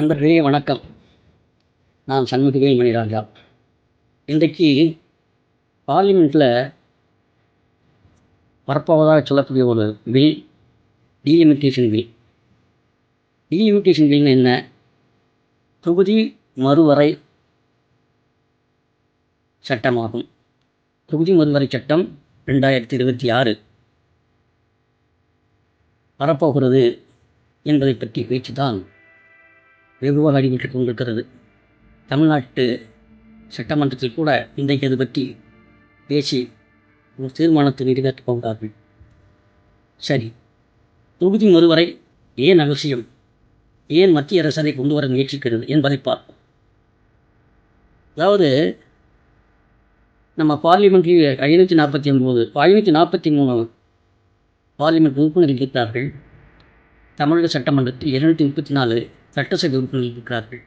நண்பர்களே வணக்கம். நான் சண்முகவேல் மணிராஜா. இன்றைக்கு பார்லிமெண்ட்டில் வரப்போவதாக சொல்லக்கூடிய ஒரு பில் டீலிமிட்டேஷன் பில். டீலிமிட்டேஷன் பில்னு என்ன? தொகுதி மறுவரை சட்டமாகும். தொகுதி மறுவரை சட்டம் 2026 வரப்போகிறது என்பதை பற்றி பேச்சு தான் வெகுவாக அடிபட்டுக் கொண்டிருக்கிறது. தமிழ்நாட்டு சட்டமன்றத்தில் கூட இன்றைக்கு அது பற்றி பேசி ஒரு தீர்மானத்தை நிறைவேற்றப் போகிறார்கள். சரி, தொகுதி மறுவரை ஏன் அவசியம், ஏன் மத்திய அரசு அதை கொண்டு வர முயற்சிக்கிறது என்பதை பார்ப்போம். அதாவது நம்ம பார்லிமெண்ட்டில் 543 பார்லிமெண்ட் உறுப்பினர்கள் இருக்கிறார்கள். தமிழக சட்டமன்றத்தில் 234 சட்டசபை உறுப்பினர்கள் இருக்கிறார்கள்.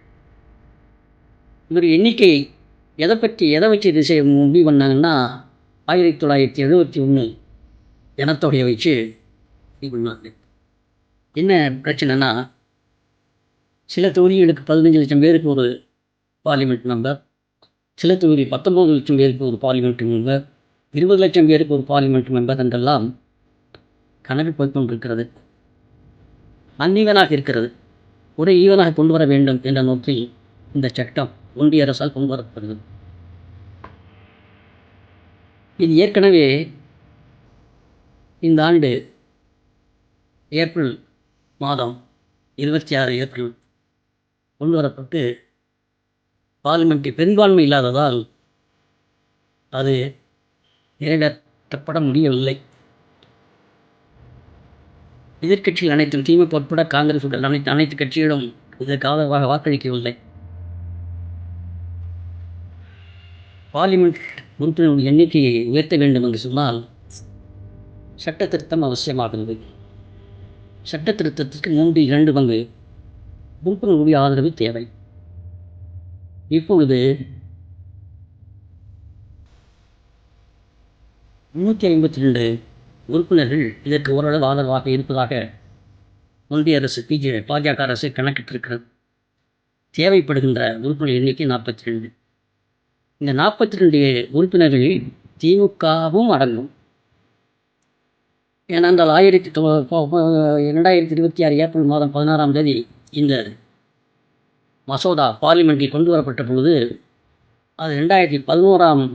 இவர் எண்ணிக்கை எதை வச்சு இது செய்ய முடிவு பண்ணாங்கன்னா 1971 ஜனத்தொகையை வச்சு இது பண்ணாங்க. என்ன பிரச்சனைனா, சில தொகுதிகளுக்கு 15 லட்சம் பேருக்கு ஒரு பார்லிமெண்ட் மெம்பர், சில தொகுதி 19 லட்சம் பேருக்கு ஒரு பார்லிமெண்ட் மெம்பர், 20 லட்சம் பேருக்கு ஒரு பார்லிமெண்ட் மெம்பர் என்றெல்லாம் கணக்கு போய்கொண்டிருக்கிறது. அன்ஈவனாக இருக்கிறது. ஒரு ஈவனாக கொண்டு வர வேண்டும் என்ற நோக்கில் இந்த சட்டம் ஒன்றிய அரசால் கொண்டு வரப்படுகிறது. இது ஏற்கனவே இந்த ஆண்டு ஏப்ரல் மாதம் 26 ஏப்ரல் கொண்டு வரப்பட்டு பார்லிமெண்ட்டில் பெரும்பான்மை இல்லாததால் அது நிறைவேற்றப்பட முடியவில்லை. எதிர்க்கட்சிகள் அனைத்தும், திமுக உட்பட காங்கிரஸ் உட்பட அனைத்து கட்சிகளும் இதற்கு ஆதரவாக வாக்களிக்கவில்லை. பார்லிமெண்ட் உறுப்பினர்கள் எண்ணிக்கையை உயர்த்த வேண்டும் என்று சொன்னால் சட்ட திருத்தம் அவசியமாகிறது. சட்ட திருத்தத்திற்கு 2 பங்கு உறுப்பினர்களுடைய ஆதரவு தேவை. இப்பொழுது 352 உறுப்பினர்கள் இதற்கு ஓரளவு ஆதரவாக இருப்பதாக ஒன்றிய அரசு பாஜக அரசு கணக்கிட்டிருக்கிறது. தேவைப்படுகின்ற உறுப்பினர் எண்ணிக்கை 42. இந்த 42 உறுப்பினர்களில் திமுகவும் அடங்கும். ஏனென்றால் 2026 ஏப்ரல் மாதம் 16ஆம் தேதி இந்த மசோதா பார்லிமெண்ட்டில் கொண்டு வரப்பட்ட பொழுது அது 2011ஆம்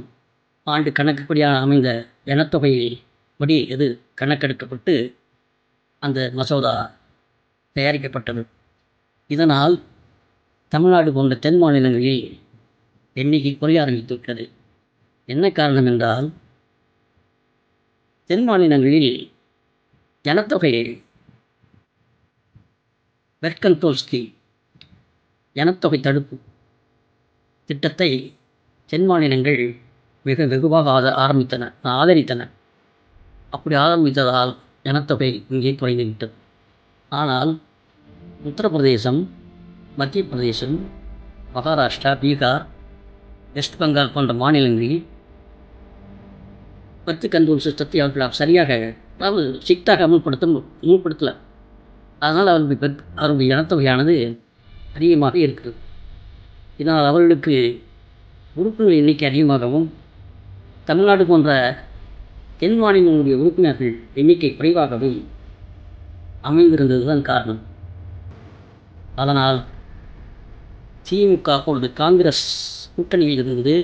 ஆண்டு கணக்குப்படியாக அமைந்த ஜனத்தொகைப்படி இது கணக்கெடுக்கப்பட்டு அந்த மசோதா தயாரிக்கப்பட்டது. இதனால் தமிழ்நாடு போன்ற தென் மாநிலங்களில் எண்ணிக்கை குறைய ஆரம்பித்துவிட்டது. என்ன காரணம் என்றால், தென் மாநிலங்களில் ஜனத்தொகை பெர்த் கண்ட்ரோல் ஸ்கீம், ஜனத்தொகை தடுப்பு திட்டத்தை தென் மாநிலங்கள் மிக வெகுவாக ஆதரித்தன. அப்படி ஆரம்பித்ததால் ஜனத்தொகை இங்கே குறைந்துவிட்டது. ஆனால் உத்தரப்பிரதேசம், மத்திய பிரதேசம், மகாராஷ்டிரா, பீகார், வெஸ்ட் பெங்கால் போன்ற மாநிலங்களில் பெர்த் கண்ட்ரோல் சிஸ்டத்தை அவர்கள் சரியாக, அதாவது ஸ்ட்ரிக்டாக அமுல்படுத்தலை. அதனால் அவர்களுடைய ஜனத்தொகையானது அதிகமாக இருக்கிறது. இதனால் அவர்களுக்கு உறுப்பினர் எண்ணிக்கை அதிகமாகவும், தமிழ்நாடு போன்ற தென் மாநிலங்களுடைய உறுப்பினர்கள் எண்ணிக்கை குறைவாகவும் அமைந்திருந்தது தான் காரணம். அதனால் திமுக அப்பொழுது காங்கிரஸ் கூட்டணியில் இருந்தது.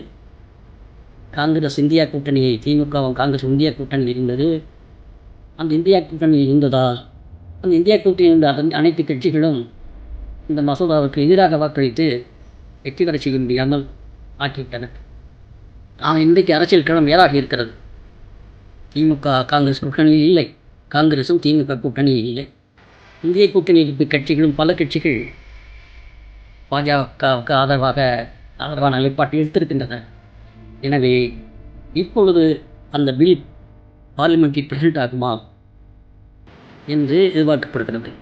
காங்கிரஸ் இந்தியா கூட்டணியை, திமுகவும் காங்கிரஸ் இந்தியா கூட்டணியில் இருந்தது. அந்த இந்தியா கூட்டணியில் இருந்ததால் அந்த இந்தியா கூட்டணியில் இருந்த அனைத்து கட்சிகளும் இந்த மசோதாவுக்கு எதிராக வாக்களித்து வெற்றி பெற செய்ய முடியாமல் ஆக்கிவிட்டன. ஆனால் இன்றைக்கு அரசியல் களம் வேறாக இருக்கிறது. திமுக காங்கிரஸ் கூட்டணியில் இல்லை, காங்கிரஸும் திமுக கூட்டணியில் இல்லை. இந்திய கூட்டணியில் கட்சிகளும் பல கட்சிகள் பாஜகவுக்கு ஆதரவான நிலைப்பாட்டை எடுத்திருக்கின்றன. எனவே இப்பொழுது அந்த பில் பார்லிமெண்ட்டில் பிரசன்ட் ஆகுமா என்று எதிர்பார்க்கப்படுகிறது.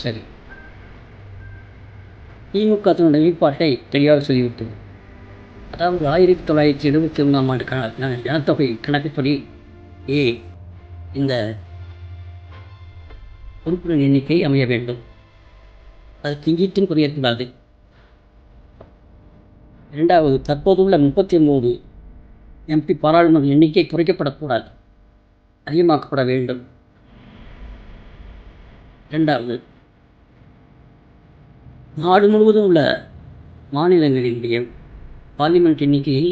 சரி, திமுக தன்னுடைய நிலைப்பாட்டை தெளிவாக சொல்லிவிட்டது. அதாவது 1971ஆம் ஆண்டு ஜனத்தொகை கணக்குப்படி இந்த உறுப்பினர் எண்ணிக்கை அமைய வேண்டும். அது கிஞ்சித்தும் குறையக்கூடாது. 2வது, தற்போதுள்ள 39 எம்பி பாராளுமன்ற எண்ணிக்கை குறைக்கப்படக்கூடாது, அதிகமாக்கப்பட வேண்டும். 2வது, நாடு முழுவதும் உள்ள மாநிலங்களினுடைய பார்லிமெண்ட் எண்ணிக்கையை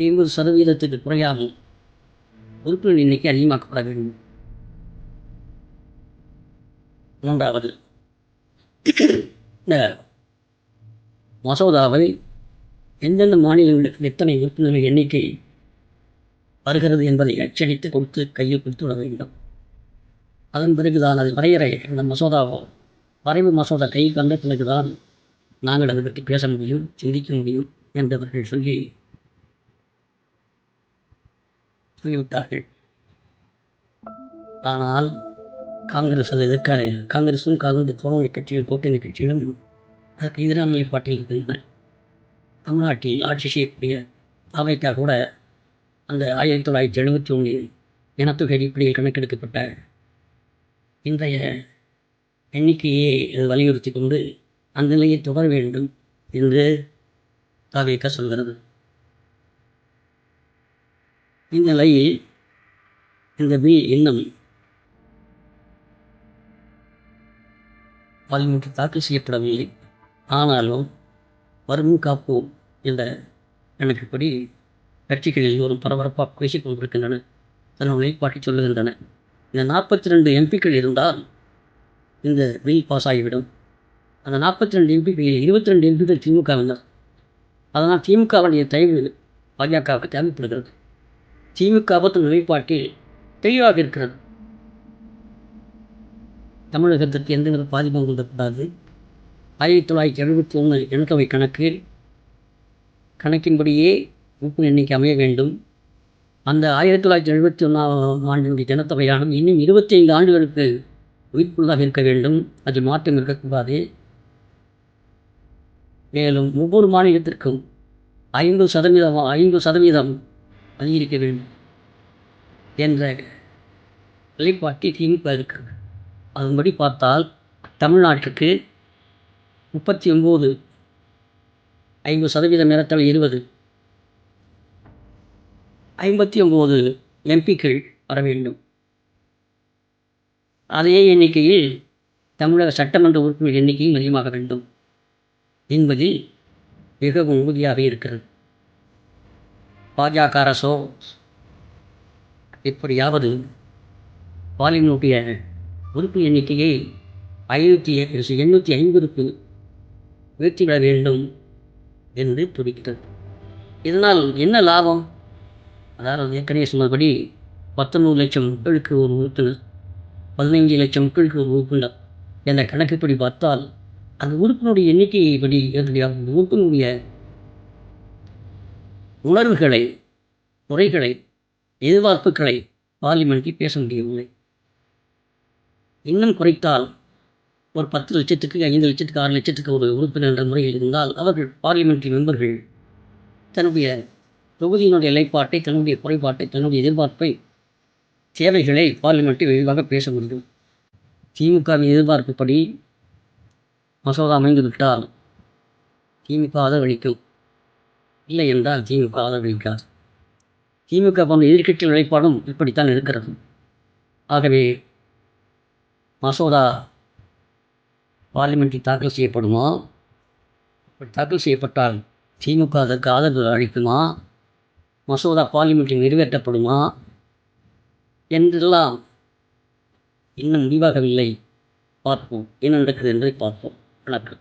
50% குறையாமல் உறுப்பினர் எண்ணிக்கை அதிகமாக்கப்பட வேண்டும். 3வது, இந்த மசோதாவை எந்தெந்த மாநிலங்களுக்கு எத்தனை உறுப்பினர்கள் எண்ணிக்கை வருகிறது என்பதை அச்சடித்து கொடுத்து கையில் கொடுத்து விட வேண்டும். அதன் பிறகுதான் அது வரையறை, அந்த மசோதாவோ வரைவு மசோதா கையில் தந்த பிறகுதான் நாங்கள் அதை பற்றி பேச முடியும், சிந்திக்க முடியும் என்றவர்கள் சொல்லிவிட்டார்கள். ஆனால் காங்கிரஸ் அதை எதிர்க்காது. காங்கிரஸும் தோழமை கட்சிகள், கூட்டணி கட்சிகளும் அதற்கு எதிரான நிலைப்பாட்டில் இருக்கின்றன. தமிழ்நாட்டில் ஆட்சி செய்யக்கூடிய அவைக்கா கூட அந்த 1971 இனத்தொகை அடிப்படையில் கணக்கெடுக்கப்பட்ட இன்றைய எண்ணிக்கையை வலியுறுத்தி கொண்டு அந்த நிலையை தொடர வேண்டும் என்று அவைக்கா சொல்கிறது. இந்நிலையில் இந்த பில் இன்னும் பார்லிமென்ட்டில் தாக்கல் செய்யப்படவில்லை. ஆனாலும் வறுமை காப்போம் என்ற கணக்குப்படி கட்சிகளில் ஒரு பரபரப்பாக பேசிக் கொண்டிருக்கின்றன, தன்னுடைய நிலைப்பாட்டை சொல்லுகின்றன. இந்த 42 எம்பிக்கள் இருந்தால் இந்த பில் பாஸ் ஆகிவிடும். அந்த 42 எம்பிக்களில் 22 எம்பிக்கள் திமுகவினர். அதனால் திமுகவுடைய தயவு பாஜகவுக்கு தேவைப்படுகிறது. திமுக தன் நிலைப்பாட்டில் தெளிவாக இருக்கிறது. தமிழகத்திற்கு எந்தவித பாதிப்பும் கொள்ளக்கூடாது. 1971 இனத்தொகை கணக்கின்படியே உறுப்பினர் எண்ணிக்கை அமைய வேண்டும். அந்த 1971 ஆண்டினுடைய ஜனத்தொகையானது இன்னும் 25 ஆண்டுகளுக்கு உயிர்ப்புள்ளதாக இருக்க வேண்டும். அது மாற்றம் இருக்கக்கூடாது. மேலும் ஒவ்வொரு மாநிலத்திற்கும் 5% அதிகரிக்க வேண்டும் என்ற நிலைப்பாட்டில் திமுக இருக்கிறது. அதன்படி பார்த்தால் தமிழ்நாட்டுக்கு 39, 5% நேரத்தில் 20, 59 எம்பிக்கள் வர வேண்டும். அதே எண்ணிக்கையில் தமிழக சட்டமன்ற உறுப்பினர் எண்ணிக்கையும் அதிகமாக வேண்டும் என்பதில் மிகவும் உறுதியாக இருக்கிறது. பாஜக அரசோ எப்படியாவது பார்லிமென்ட்டுடைய உறுப்பினர் எண்ணிக்கையை 850க்கு உயர்த்திவிட வேண்டும் என்று துடிக்கிறது. இதனால் என்ன லாபம்? அதாவது ஏற்கனவே சொன்னபடி 19 லட்சம் மக்களுக்கு ஒரு உறுப்பினர், 15 லட்சம் மக்களுக்கு ஒரு உறுப்பினர் என்ற கணக்குப்படி பார்த்தால் அந்த உறுப்பினருடைய எண்ணிக்கையை படி உறுப்பினருடைய உணர்வுகளை, முறைகளை, எதிர்பார்ப்புகளை பார்லிமென்ட்டில் பேச முடியவில்லை. இன்னும் குறைத்தால் ஒரு 10 லட்சத்துக்கு, 5 லட்சத்துக்கு, 6 லட்சத்துக்கு ஒரு உறுப்பினர் என்ற முறையில் இருந்தால் அவர்கள் பார்லிமென்ட்ரி மெம்பர்கள் தன்னுடைய தொகுதியினுடைய நிலைப்பாட்டை, தன்னுடைய குறைபாட்டை, தன்னுடைய எதிர்பார்ப்பை, தேவைகளை பார்லிமென்ட்டில் விரிவாக பேச முடியும். திமுகவின் எதிர்பார்ப்புப்படி மசோதா அமைந்துவிட்டால் திமுக ஆதரவளிக்கும், இல்லை என்றால் திமுக ஆதரவளிக்காது. திமுக போன்ற எதிர்க்கட்சி நிலைப்பாடும் இப்படித்தான் இருக்கிறது. ஆகவே மசோதா பார்லிமென்ட்டில் தாக்கல் செய்யப்படுமா? தாக்கல் செய்யப்பட்டால் திமுக அதற்கு ஆதரவு அளிக்குமா? மசோதா பார்லிமென்ட்டில் நிறைவேற்றப்படுமா என்றெல்லாம் இன்னும் முடிவாகவில்லை. பார்ப்போம், என்ன நடக்குது என்பதை பார்ப்போம். வணக்கம்.